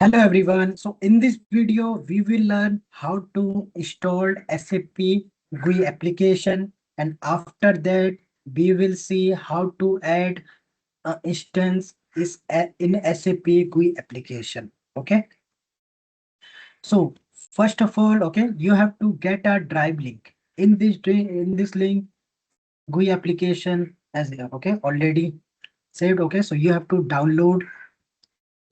Hello everyone. So in this video, we will learn how to install SAP GUI application, and after that, we will see how to add instance in SAP GUI application. Okay. So first of all, okay, you have to get a drive link. In this link, GUI application as okay already saved. Okay, so you have to download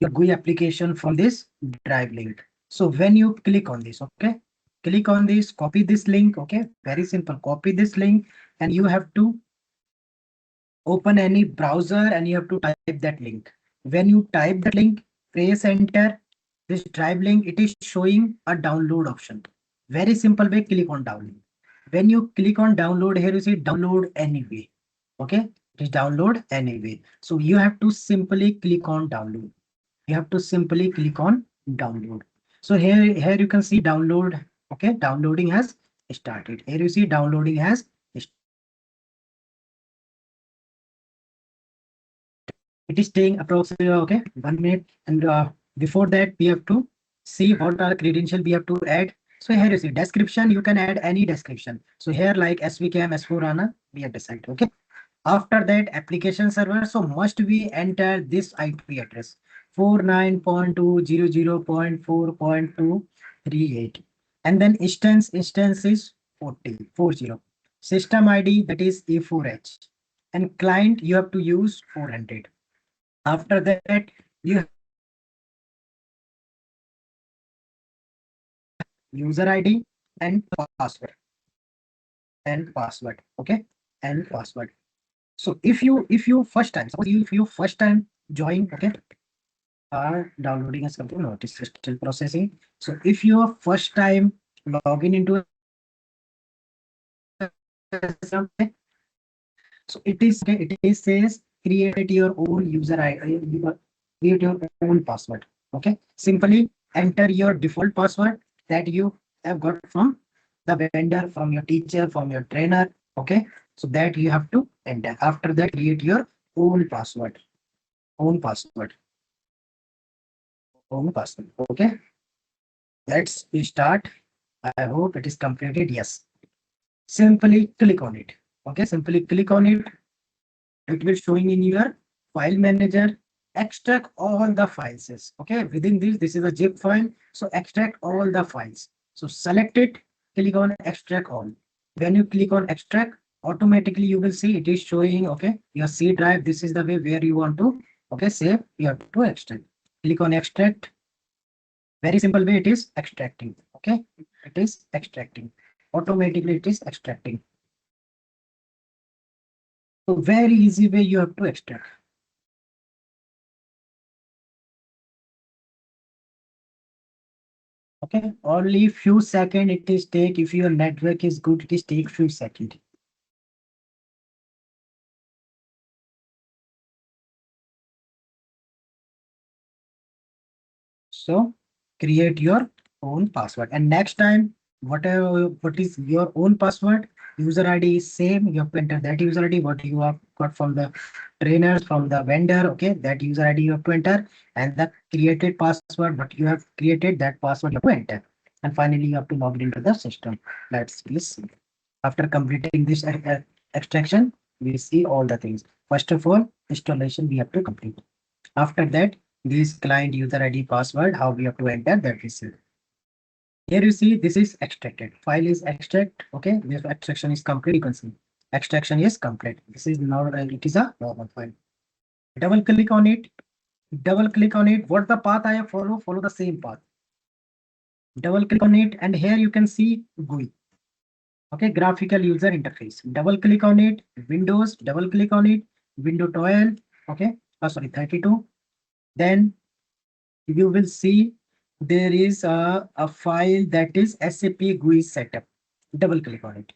your GUI application from this drive link. So when you click on this, okay, click on this, copy this link, okay, very simple, copy this link, and you have to open any browser and you have to type that link. When you type that link, press enter, this drive link, it is showing a download option. Very simple way, click on download. When you click on download, here you see download anyway. Okay, it is download anyway. So you have to simply click on download. You have to simply click on download. So here you can see download. Okay, downloading has started. Here you see downloading has it is taking approximately okay 1 minute, and before that we have to see what are the credential we have to add. So here you see description, you can add any description. So here like SVKM S4HANA we have decided. Okay, after that application server, so must we enter this IP address 49.200.4.238, and then instance is 40. System ID, that is E4H, and client you have to use 400. After that, you user ID and password okay, and password. So if you first time, suppose if you first time join, okay, downloading is complete. No, it is still processing. So if you are first time login into okay, so it is okay, it is says create your own user ID, create your own password. Okay, simply enter your default password that you have got from the vendor, from your teacher, from your trainer. Okay, so that you have to enter. After that, create your own password, own password, own password. Okay, let's start. I hope it is completed. Yes. Simply click on it. Okay, simply click on it. It will showing in your file manager. Extract all the files. Okay, within this is a zip file. So extract all the files. So select it, click on extract all. When you click on extract, automatically you will see it is showing okay your C drive. This is the way where you want to okay save. You have to extract. Click on extract. Very simple way it is extracting. Okay, it is extracting. Automatically it is extracting. So very easy way you have to extract. Okay, only few seconds it is take. If your network is good, it is take few seconds. So create your own password, and next time what is your own password, user ID is same. You have to enter that user ID what you have got from the trainers, from the vendor. Okay, that user ID you have to enter, and the created password what you have created, that password you have to enter, and finally you have to log into the system. Let's please see. After completing this extraction, we see all the things. First of all, installation we have to complete. After that, this client user ID password, how we have to enter that is it. Here you see this is extracted. File is extract. Okay, this extraction is complete. You can see extraction is complete. This is now it is a normal file. Double click on it. Double click on it. What the path I have follow? Follow the same path. Double click on it, and here you can see GUI. Okay, graphical user interface. Double click on it. Windows. Double click on it. Window 12. Okay. Oh, sorry, 32. Then you will see there is a file that is SAP GUI setup. Double click on it.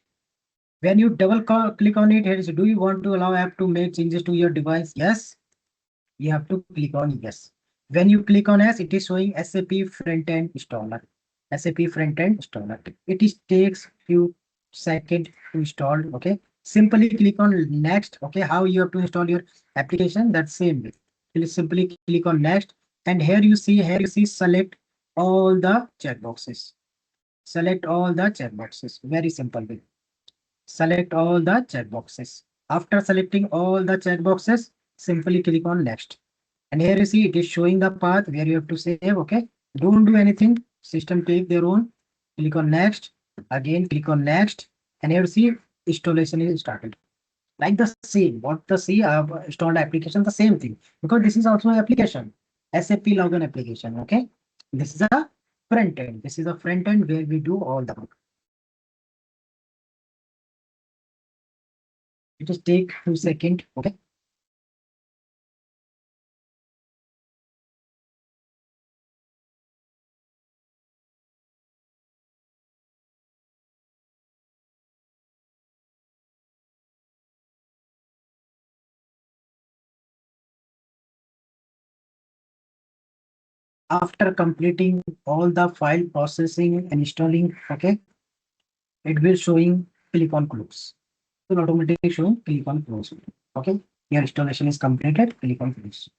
When you click on it, here is do you want to allow app to make changes to your device? Yes. You have to click on yes. When you click on yes, it is showing SAP front-end installer. SAP front-end installer. It is takes few seconds to install. Okay. Simply click on next. Okay. How you have to install your application? That same way. Simply click on next. And here you see select all the checkboxes. Select all the checkboxes. Very simple way. Select all the checkboxes. After selecting all the checkboxes, simply click on next. And here you see it is showing the path where you have to save. Okay. Don't do anything. System take their own. Click on next. Again, click on next. And here you see installation is started. Like the same, what the C installed application, the same thing. Because this is also an application. SAP Logon application. Okay. This is a front end. This is a front end where we do all the work. It just take 2 seconds. Okay. After completing all the file processing and installing, okay, it will showing click on close. It will automatically showing click on close. Okay, your installation is completed. Click on close.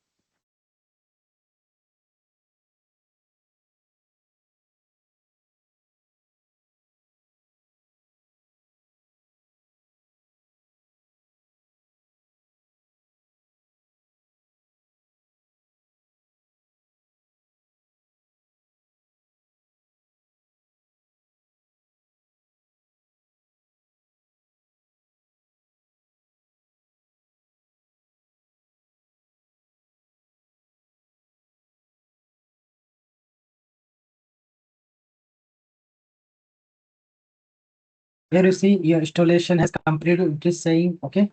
Here you see your installation has completed. It is saying okay.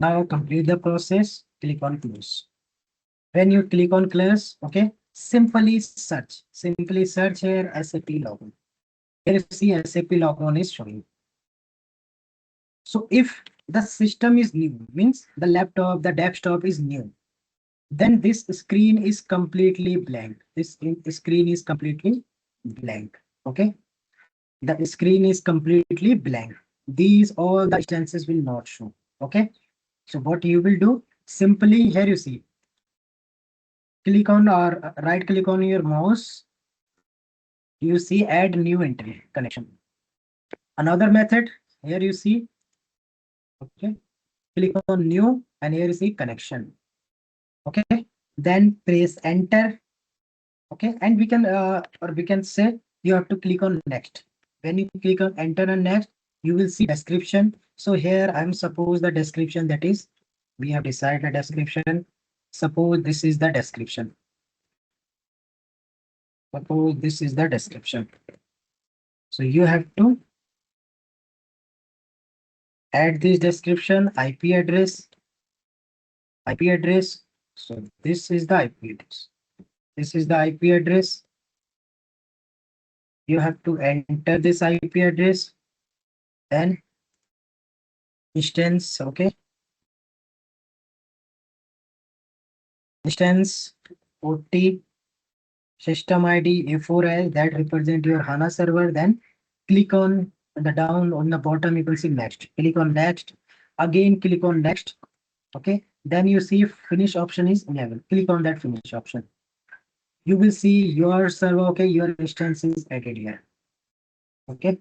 Now complete the process. Click on close. When you click on close, okay, simply search. Simply search here SAP Logon. Here you see SAP Logon is showing. So if the system is new, means the laptop, the desktop is new, then this screen is completely blank. This screen is completely blank. Okay, the screen is completely blank. These all the instances will not show. Okay, so what you will do, simply here you see, click on or right click on your mouse. You see add new entry connection. Another method, here you see, okay, click on new and here you see connection. Okay, then press enter. Okay, and we can or we can say you have to click on next. When you click on enter and next, you will see description. So here I'm suppose the description, that is we have decided a description. Suppose this is the description. Suppose this is the description. So you have to add this description, IP address, IP address. So this is the IP address. This is the IP address. You have to enter this IP address, then instance, okay, instance OT system ID A4L that represent your HANA server. Then click on the down on the bottom, you will see next. Click on next. Again, click on next. Okay. Then you see finish option is enabled. Click on that finish option. You will see your server, okay, your instance is added here. Okay.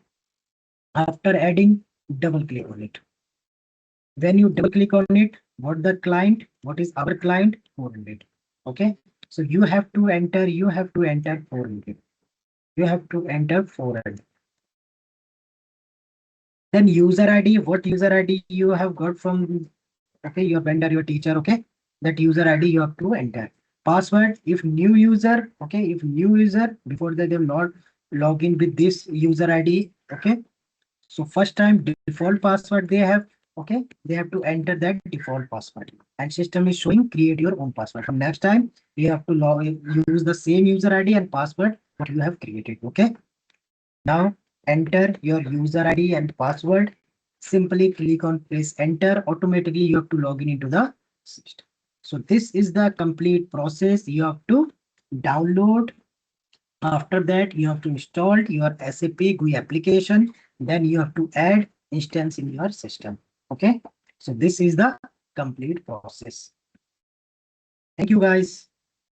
After adding, double click on it. When you double click on it, what is our client? 400. Okay. So you have to enter 400. You have to enter 400. Then user ID, what user ID you have got from, okay, your vendor, your teacher, okay, that user ID you have to enter. Password, if new user, okay, if new user, before that they will not log in with this user ID, okay. So first time default password they have, okay, they have to enter that default password, and system is showing create your own password. From next time you have to use the same user ID and password what you have created. Okay, now enter your user ID and password. Simply click on press enter. Automatically you have to log in into the system. So this is the complete process. You have to download. After that, you have to install your SAP GUI application. Then you have to add instance in your system. Okay. So this is the complete process. Thank you guys.